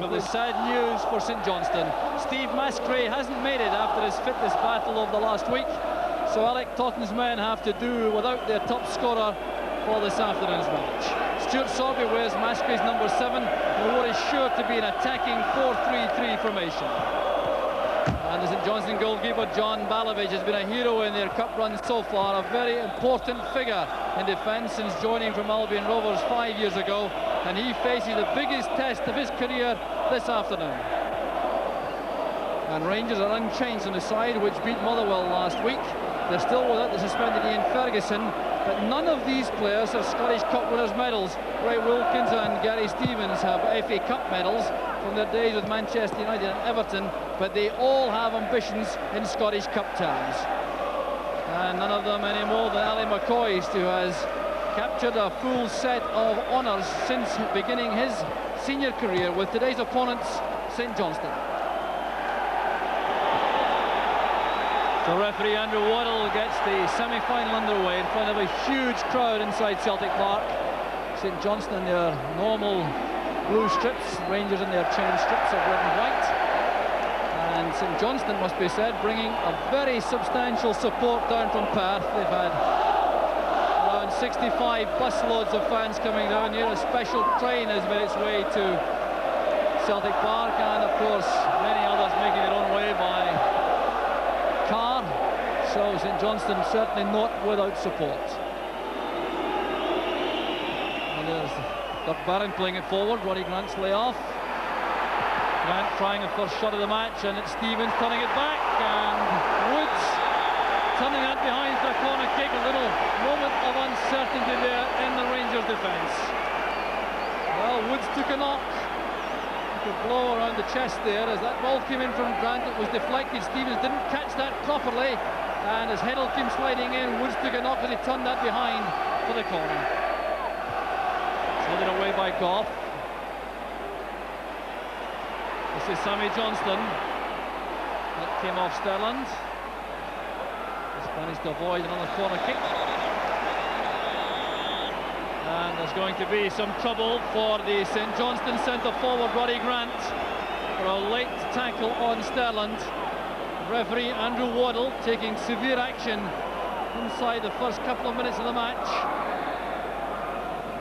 But the sad news for St Johnstone, Steve Mascray hasn't made it after his fitness battle over the last week, so Alec Totten's men have to do without their top scorer for this afternoon's match. Stuart Sorby wears Mascray's number 7 in what is sure to be an attacking 4-3-3 formation. And the St Johnstone goalkeeper John Balavich has been a hero in their cup run so far, a very important figure in defence since joining from Albion Rovers 5 years ago, and he faces the biggest test of his career this afternoon. And Rangers are unchanged on the side, which beat Motherwell last week. They're still without the suspended Ian Ferguson, but none of these players have Scottish Cup winners' medals. Ray Wilkins and Gary Stevens have FA Cup medals from their days with Manchester United and Everton, but they all have ambitions in Scottish Cup terms. And none of them any more than Ali McCoist, who has captured a full set of honours since beginning his senior career with today's opponents, St Johnstone. So referee Andrew Waddle gets the semi-final underway in front of a huge crowd inside Celtic Park. St Johnstone in their normal blue strips, Rangers in their chain strips of red and white. And St Johnstone, must be said, bringing a very substantial support down from Perth. They've had around 65 busloads of fans coming down here. A special train has made its way to Celtic Park, and of course many others making their own way by car. So St Johnstone certainly not without support. And there's Doug Barron playing it forward. Roddy Grant's layoff. Grant trying a first shot of the match, and it's Stevens turning it back, and Woods turning that behind for a corner kick. A little moment of uncertainty there in the Rangers defence. Well, Woods took a knock. Took a blow around the chest there as that ball came in from Grant. It was deflected. Stevens didn't catch that properly, and as Heddle came sliding in, Woods took a knock as he turned that behind for the corner. Headed away by Goff. This is Sammy Johnston. That came off Sterland. He's managed to avoid another corner kick. And there's going to be some trouble for the St Johnstone centre forward Roddy Grant for a late tackle on Sterland. Referee Andrew Waddle taking severe action inside the first couple of minutes of the match.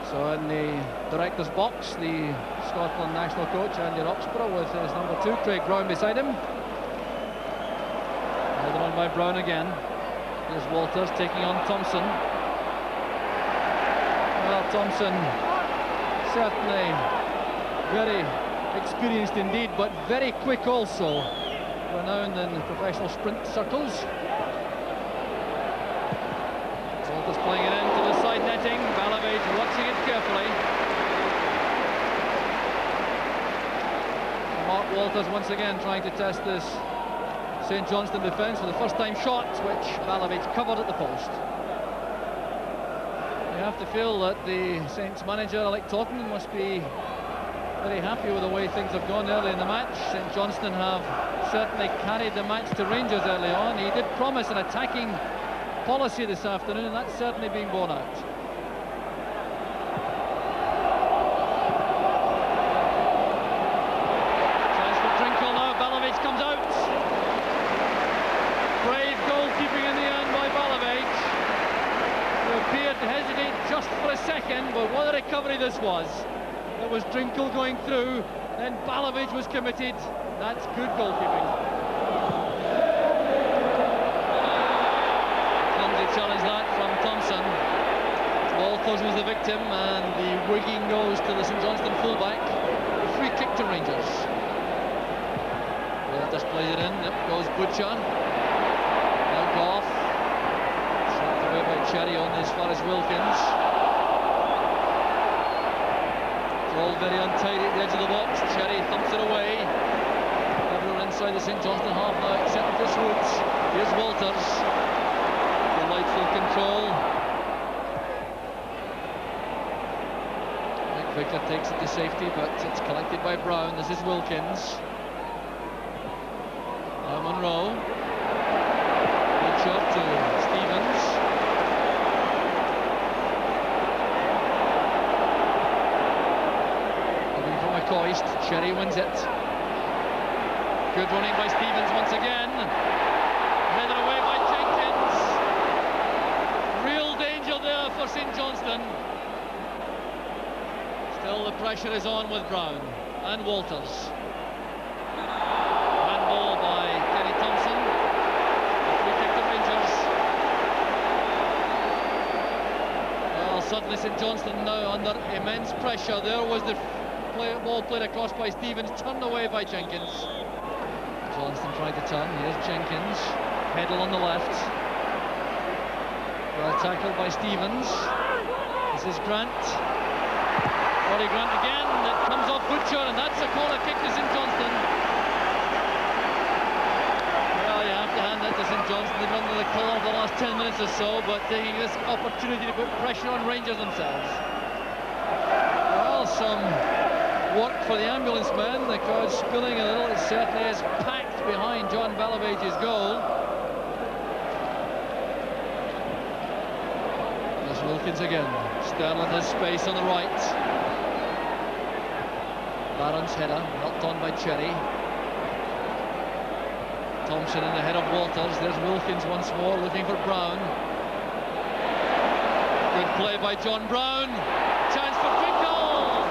So in the director's box, the Scotland national coach Andy Roxburgh with his number 2 Craig Brown beside him. Headed on by Brown again. Here's Walters taking on Thompson. Well, Thompson certainly very experienced indeed, but very quick also, renowned in professional sprint circles. Walters playing it into the side netting. Balavage watching it carefully. Mark Walters once again trying to test this St Johnstone defence with a first-time shot, which Balavage covered at the post. You have to feel that the Saints manager Alec Totten must be very happy with the way things have gone early in the match. St Johnstone have certainly carried the match to Rangers early on. He did promise an attacking policy this afternoon, and that's certainly been borne out. Chance for Trinkle now. Balavage comes out. Brave goalkeeping in the end by Balavage, who appeared to hesitate just for a second, but what a recovery this was. It was Trinkle going through, then Balavage was committed. That's good goalkeeping. Challenge that from Thompson. Walters was the victim, and the wigging goes to the St Johnstone fullback. Free kick to Rangers. Walters plays it in. Up goes Butcher. Now Goff. Slapped away by Cherry on as far as Wilkins. It's all very untidy at the edge of the box. Cherry thumps it away. Everyone inside the St Johnstone half now, except this Woods. Here's Walters. Delightful control. Victor takes it to safety, but it's collected by Brown. This is Wilkins. Now Monroe. Good shot to Stevens. Looking from a McCoist. Cherry wins it. Good running by Stevens once again. Headed away by Jenkins. Real danger there for St Johnstone. Still the pressure is on with Brown and Walters. Handball by Kenny Thompson. A free kick to Rangers. Well, suddenly St Johnstone now under immense pressure. There was the ball played across by Stevens, turned away by Jenkins. Johnston tried to turn. Here's Jenkins. Heddle on the left. Well tackled by Stevens. This is Grant. Roddy Grant again. It comes off Butcher, and that's a corner kick to St Johnstone. Well, you have to hand that to St Johnstone. They've run to the call for the last 10 minutes or so, but taking this opportunity to put pressure on Rangers themselves. Well, some work for the ambulance men. The crowd spilling a little. It certainly is packed behind John Balavage's goal. There's Wilkins again. Sterling has space on the right. Barron's header, helped on by Cherry. Thompson in the head of Walters. There's Wilkins once more, looking for Brown. Good play by John Brown. Chance for Drinkle.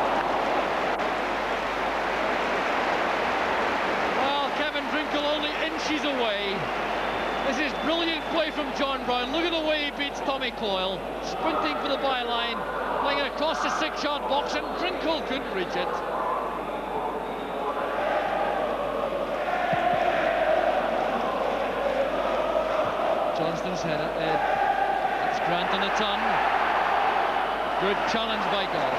Well, Kevin Drinkle only inches away. This is brilliant play from John Brown. Look at the way he beats Tommy Coyle. Sprinting for the byline, playing it across the 6-yard box, and Drinkle couldn't reach it. Johnston's header. It's Grant on the turn. Good challenge by Goff.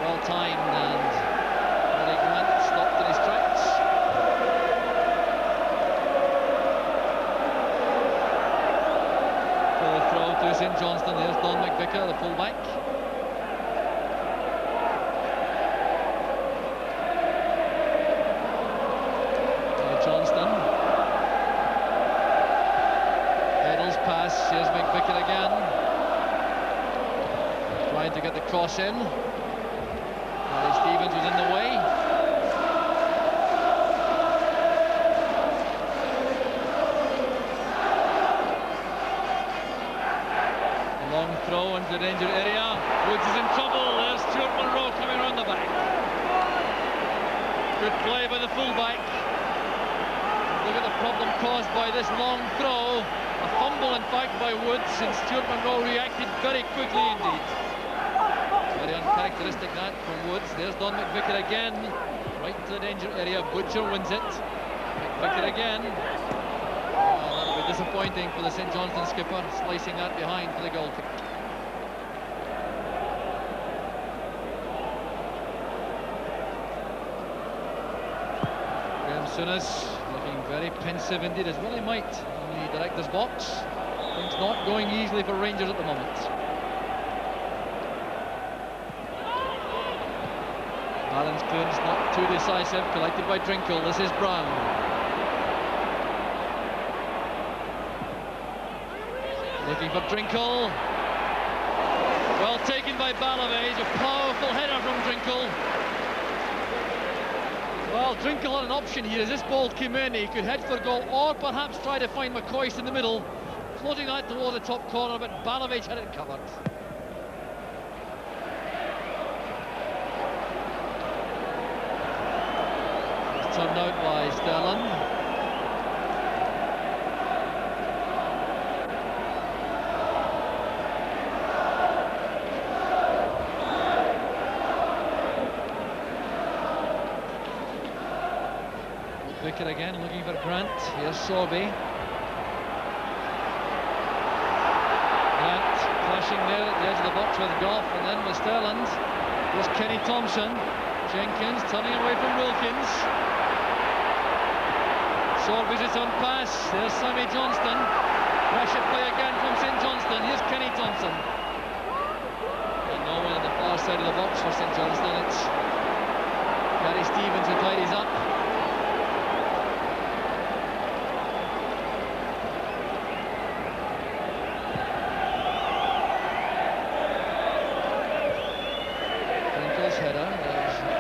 Well timed, and Roddy Grant stopped in his tracks. For the throw to St Johnstone. There's Don McVicker, the fullback. Johnston. Pass, here's McVicker again, trying to get the cross in. Harry Stevens was in the way. A long throw into the danger area. Woods is in trouble. There's Stuart Monroe coming around the back. Good play by the fullback. Look at the problem caused by this long throw. A fumble, in fact, by Woods, and Stuart Monroe reacted very quickly indeed. Very uncharacteristic that from Woods. There's Don McVicker again, right to the danger area. Butcher wins it. McVicker again. Oh, that'll be disappointing for the St Johnstone skipper, slicing that behind for the goal kick. Graham Souness looking very pensive indeed, as well he might. The director's box. Things not going easily for Rangers at the moment. Allen's clearance not too decisive, collected by Drinkle. This is Brown. Looking for Drinkle. Well taken by Balavage. A powerful header from Drinkle. Well, Drinkle had an option here. As this ball came in, he could head for goal or perhaps try to find McCoist in the middle, floating that towards the top corner, but Balavage had it covered. It's turned out by Sterling. Vicker again, looking for Grant. Here's Sorby. Grant flashing there at the edge of the box with Goff, and then with Sterling. There's Kenny Thompson. Jenkins turning away from Wilkins. Sorby's its on pass. There's Sammy Johnston. Pressure play again from St Johnstone. Here's Kenny Thompson. And no one on the far side of the box for St Johnstone. It's Gary Stevens who tidies up.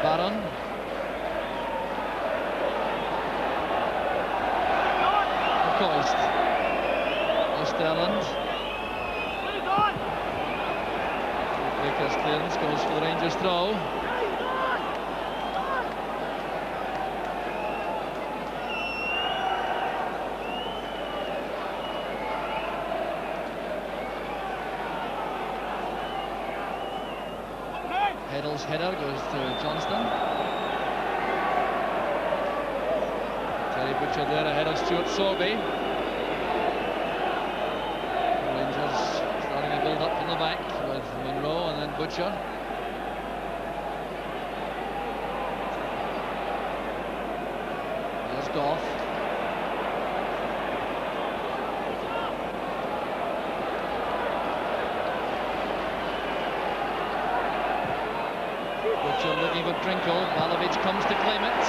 Barron. McCoist. Osterland. Baker's clearance goes for the Rangers throw. Heddle's header goes to Johnston. Terry Butcher there ahead of Stuart Sorby. Rangers starting to build up from the back with Monroe and then Butcher. There's Goff. Butcher looking for Drinkle. Balovic comes to claim it.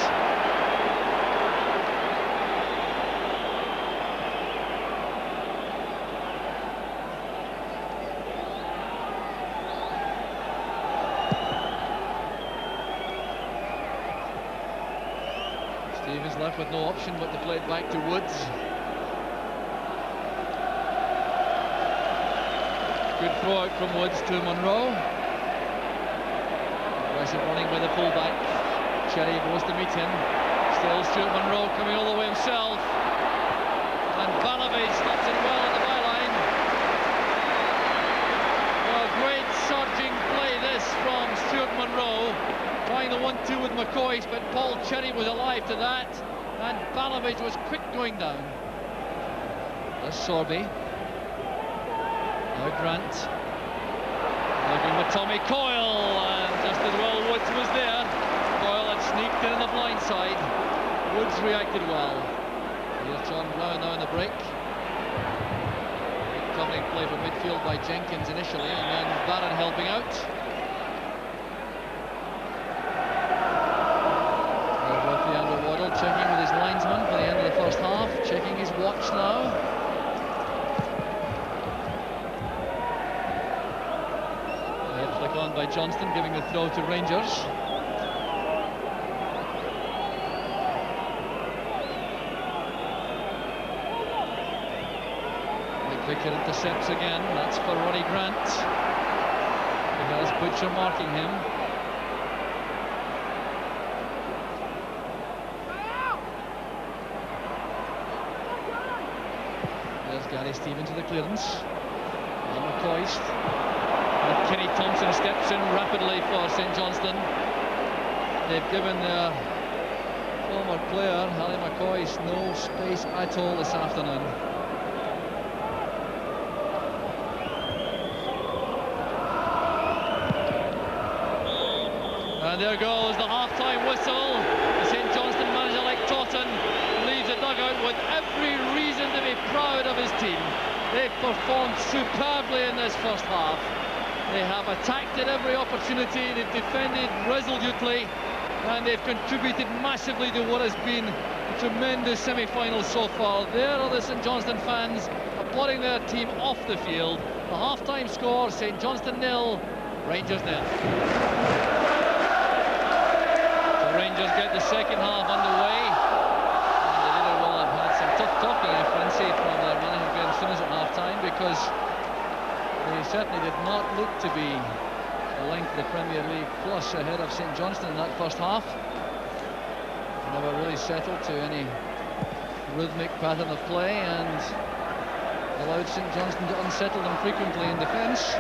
Stevens left with no option but to play it back to Woods. Good throw out from Woods to Monroe. Aggressive running by the fullback. Cherry goes to meet him. Still Stuart Monroe coming all the way himself. And Balovic stops it well on the byline. A great surging play this from Stuart Monroe. Trying the 1-2 with McCoist, but Paul Cherry was alive to that. And Balovic was quick going down. There's Sorby. Now Grant. Looking for Tommy Coyle, and just as well Woods was there. Coyle had sneaked in on the blind side. Woods reacted well. Here's John Brown now in the break. Good covering play from midfield by Jenkins initially, and then Barron helping out. Leandro Waddle checking with his linesman for the end of the first half, checking his watch now. Flick on by Johnston, giving the throw to Rangers. McVicker intercepts again. That's for Ronnie Grant. He has Butcher marking him. There's Gary Stevens to the clearance. And McCoist. And Kenny Thompson steps in rapidly for St Johnstone. They've given their former player, Harry McCoist, no space at all this afternoon. And there goes the half-time whistle. The St Johnstone manager, like Totten, leaves the dugout with every reason to be proud of his team. They've performed superbly in this first half. They have attacked at every opportunity, they've defended resolutely, and they've contributed massively to what has been a tremendous semi-final so far. There are the St Johnstone fans applauding their team off the field. The half-time score, St Johnstone 0, Rangers 0. The Rangers get the second half underway, and they really will have had some tough talking, I fancy, from their manager Graham Souness at half-time, because they certainly did not look to be a length of the Premier League plus ahead of St Johnstone in that first half. Never really settled to any rhythmic pattern of play and allowed St Johnstone to unsettle them frequently in defence.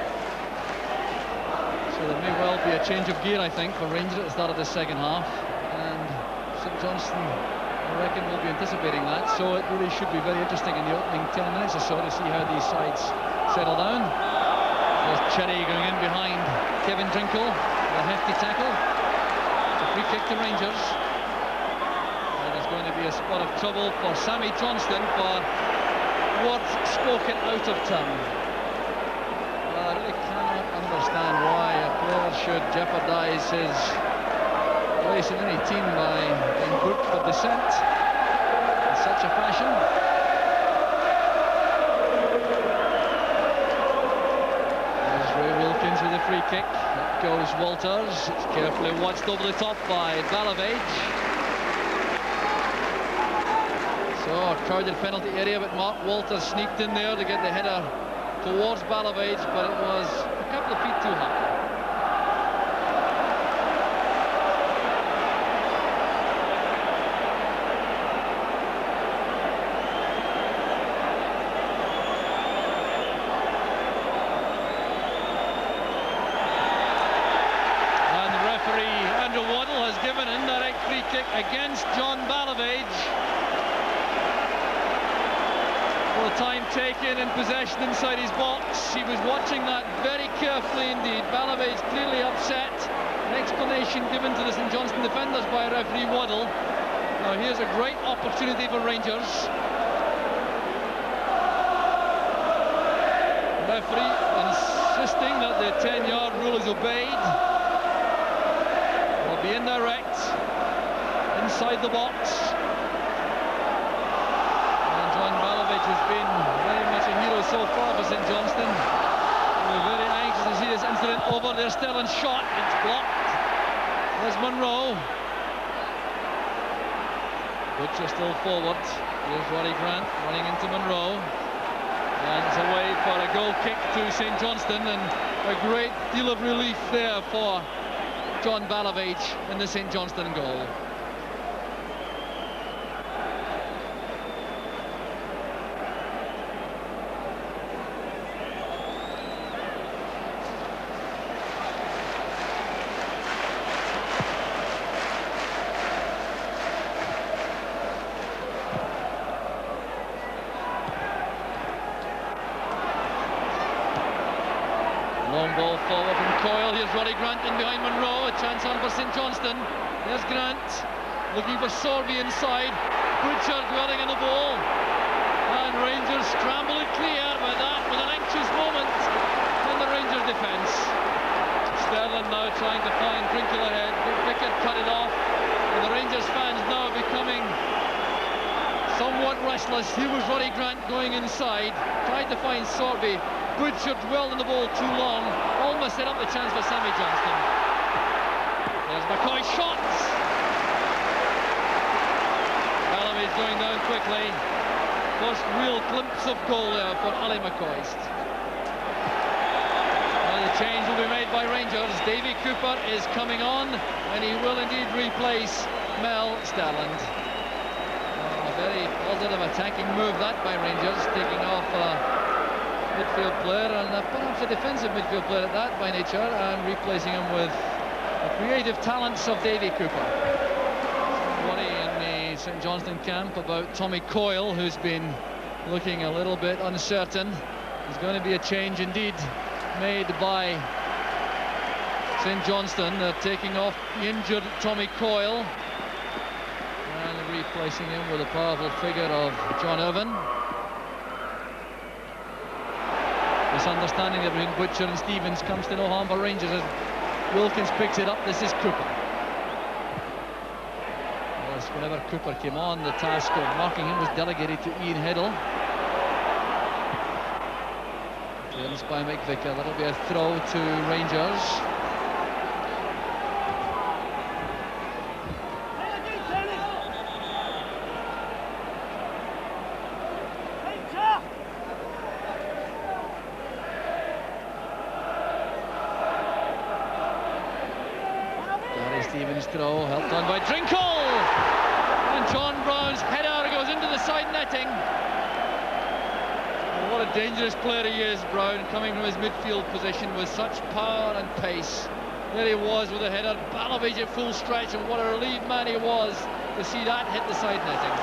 So there may well be a change of gear, I think, for Rangers at the start of the second half, and St Johnstone, I reckon, will be anticipating that. So it really should be very interesting in the opening 10 minutes or so to see how these sides settle down. There's Cherry going in behind Kevin Drinkle, a hefty tackle. It's a free kick to Rangers. And there's going to be a spot of trouble for Sammy Johnston for words spoken out of turn. Well, I really cannot understand why a player should jeopardise his place in any team by being booked for dissent in such a fashion. With a free kick. goes Walters. It's carefully watched over the top by Balavage. So a crowded penalty area, but Mark Walters sneaked in there to get the header towards Balavage, but it was a couple of feet too high. Against John Balavage. Well, time taken in possession inside his box. He was watching that very carefully indeed. Balavage clearly upset. An explanation given to the St Johnstone defenders by referee Waddle. Now here's a great opportunity for Rangers. Referee insisting that the 10-yard rule is obeyed. Will be indirect. Inside the box, and John Balavage has been very much a hero so far for St Johnstone. We're very anxious to see this incident over. There's Sterling's shot, it's blocked. There's Monroe. Butcher still forward. Here's Roddy Grant running into Monroe, and it's away for a goal kick to St Johnstone, and a great deal of relief there for John Balavage in the St Johnstone goal. Long ball forward from Coyle. Here's Roddy Grant in behind Monroe. A chance on for St Johnstone. There's Grant looking for Sorby inside. Butcher dwelling on the ball. And Rangers scramble it clear, but that was an anxious moment in the Rangers defence. Sterling now trying to find Drinkle ahead. Vickett cut it off. And the Rangers fans now becoming somewhat restless. Here was Roddy Grant going inside. Tried to find Sorby. Butcher dwelled on the ball too long, almost set up the chance for Sammy Johnston. There's McCoy's shots. Balavage going down quickly. First real glimpse of goal there for Ali McCoist. Well, the change will be made by Rangers. Davy Cooper is coming on, and he will indeed replace Mel Sterland. A very positive attacking move that by Rangers, taking off midfield player, and perhaps a defensive midfield player at that by nature, and replacing him with the creative talents of Davy Cooper. Worry in the St Johnstone camp about Tommy Coyle, who's been looking a little bit uncertain. There's going to be a change indeed made by St Johnstone. They're taking off the injured Tommy Coyle and replacing him with a powerful figure of John Irvine. Misunderstanding between Butcher and Stevens comes to no harm for Rangers as Wilkins picks it up. This is Cooper. Well, whenever Cooper came on, the task of marking him was delegated to Ian Hiddle. Clearance by McVicker. That'll be a throw to Rangers. Stevens throw, helped on by Drinkle, and John Brown's header goes into the side netting. Well, what a dangerous player he is, Brown, coming from his midfield position with such power and pace. There he was with a header, Balavage at full stretch, and what a relieved man he was to see that hit the side netting.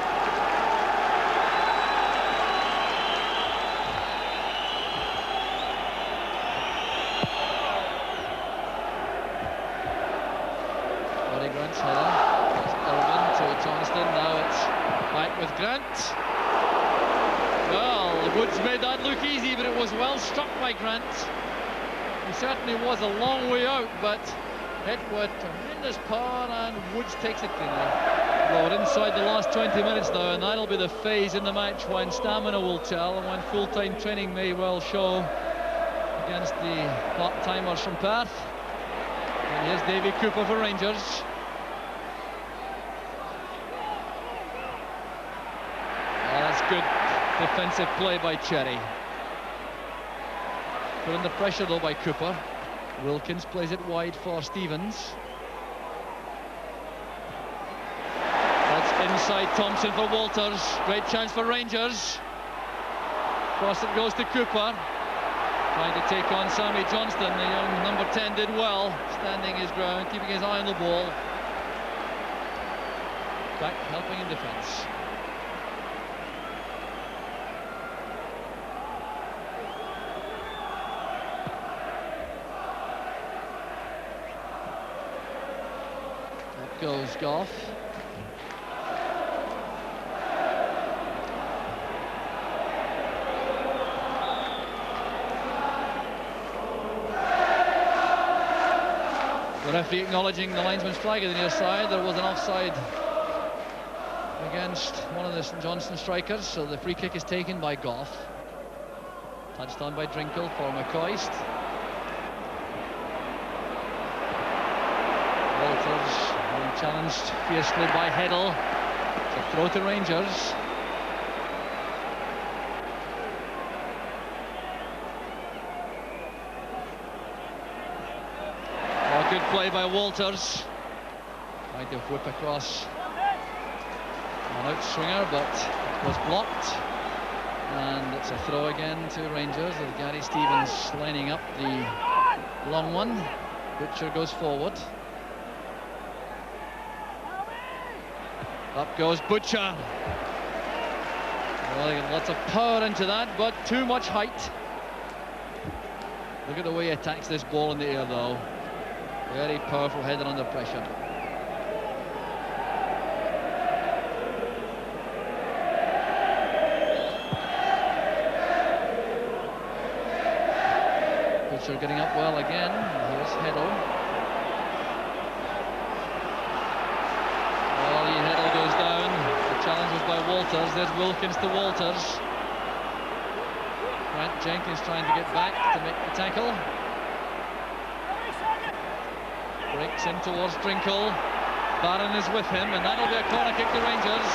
Grant's header. It's Irvine to Johnston. Now it's back with Grant. Well, Woods made that look easy, but it was well struck by Grant. He certainly was a long way out, but hit with tremendous power, and Woods takes it cleanly. Well, we're inside the last 20 minutes now, and that'll be the phase in the match when stamina will tell and when full-time training may well show against the part-timers from Perth. And here's Davy Cooper for Rangers. Oh, that's good defensive play by Cherry. Put under pressure though by Cooper. Wilkins plays it wide for Stevens. That's inside Thompson for Walters. Great chance for Rangers. Cross it goes to Cooper. Trying to take on St Johnstone. The young number 10 did well, standing his ground, keeping his eye on the ball. Back helping in defence. Up goes Goff. The referee acknowledging the linesman's flag at the near side. There was an offside against one of the St Johnstone strikers, so the free kick is taken by Goff. Touched on by Drinkle for McCoist. Walters being challenged fiercely by Heddle. To throw to Rangers. Good play by Walters. Tried to whip across an outswinger, but it was blocked. And it's a throw again to Rangers with Gary Stevens lining up the long one. Butcher goes forward. Up goes Butcher. Well, they get lots of power into that, but too much height. Look at the way he attacks this ball in the air, though. Very powerful header under pressure. Butcher getting up well again. Here's Heddle. Well, Heddle goes down. The challenge was by Walters. There's Wilkins to Walters. Grant Jenkins trying to get back to make the tackle. Breaks in towards Drinkle. Barron is with him, and that'll be a corner kick to Rangers.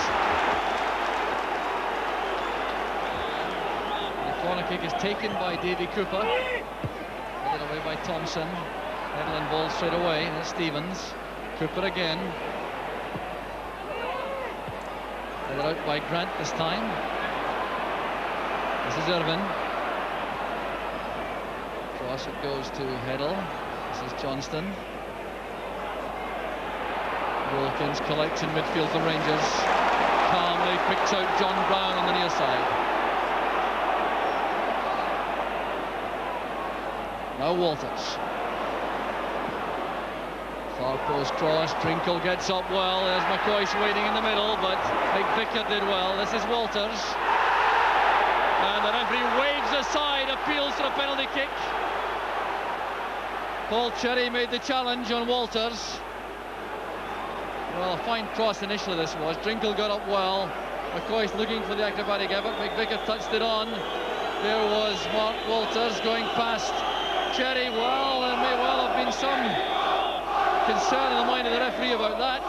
The corner kick is taken by Davy Cooper. Headed away by Thompson. Heddle involved straight away. That's Stevens. Cooper again. Headed out by Grant this time. This is Irvin. Cross it goes to Heddle. This is Johnston. Wilkins collects in midfield for Rangers. Calmly picks out John Brown on the near side. Now Walters. Far post cross. Drinkle gets up well. There's McCoist waiting in the middle, but McVicker did well. This is Walters. And the referee waves aside, appeals for a penalty kick. Paul Cherry made the challenge on Walters. Well, a fine cross initially this was. Drinkle got up well. McCoist looking for the acrobatic effort. McVicker touched it on. There was Mark Walters going past Cherry. Well, there may well have been some concern in the mind of the referee about that.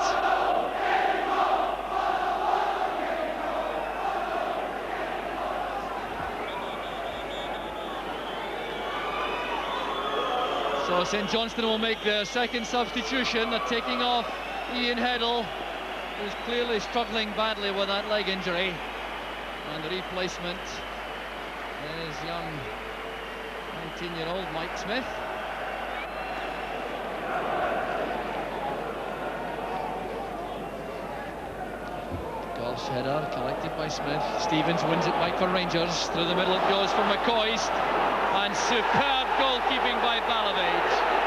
So St Johnstone will make their second substitution. They're taking off Ian Heddle, who's clearly struggling badly with that leg injury, and the replacement is young 19-year-old Mike Smith. Goff's header collected by Smith. Stevens wins it back for Rangers. Through the middle it goes for McCoist, and superb goalkeeping by Balavage.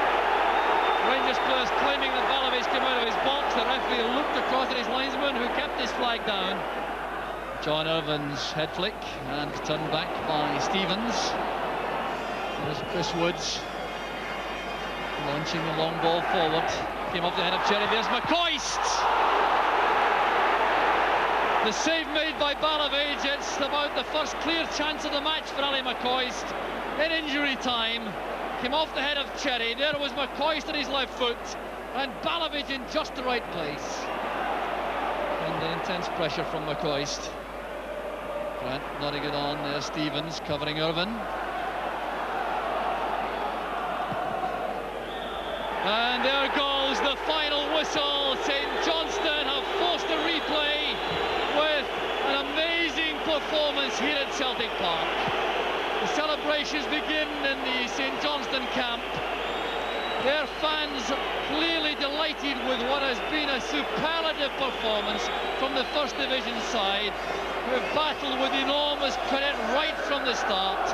Rangers players claiming that Balavage came out of his box. The referee looked across at his linesman, who kept his flag down. John Irvin's head flick, and turned back by Stevens. There's Chris Woods launching the long ball forward. Came off the head of Cherry. There's McCoist. The save made by Balavage. It's about the first clear chance of the match for Ali McCoist in injury time. came off the head of Cherry. There was McCoist on his left foot, and Balovic in just the right place. And the intense pressure from McCoist. Grant nodding it on there, Stevens covering Irvine. And there goes the final whistle. St Johnstone have forced a replay with an amazing performance here at Celtic Park. The celebrations begin in the St Johnstone camp. Their fans clearly delighted with what has been a superlative performance from the First Division side, who have battled with enormous credit right from the start.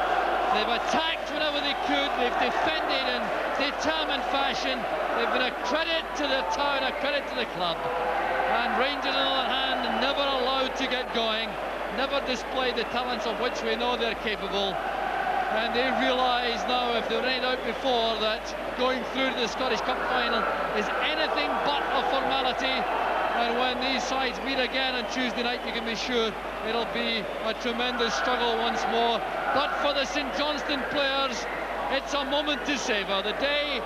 They've attacked whenever they could, they've defended in determined fashion. They've been a credit to the town, a credit to the club. And Rangers, on the other hand, never allowed to get going, never displayed the talents of which we know they're capable. And they realise now, if they were in out before, that going through to the Scottish Cup final is anything but a formality. And when these sides meet again on Tuesday night, you can be sure it'll be a tremendous struggle once more. But for the St Johnstone players, it's a moment to savour. The day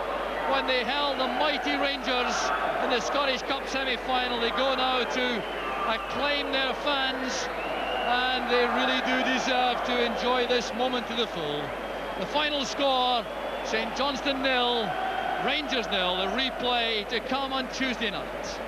when they held the mighty Rangers in the Scottish Cup semi-final, they go now to acclaim their fans, and they really do deserve to enjoy this moment to the full. The final score, St Johnstone 0, Rangers 0, the replay to come on Tuesday night.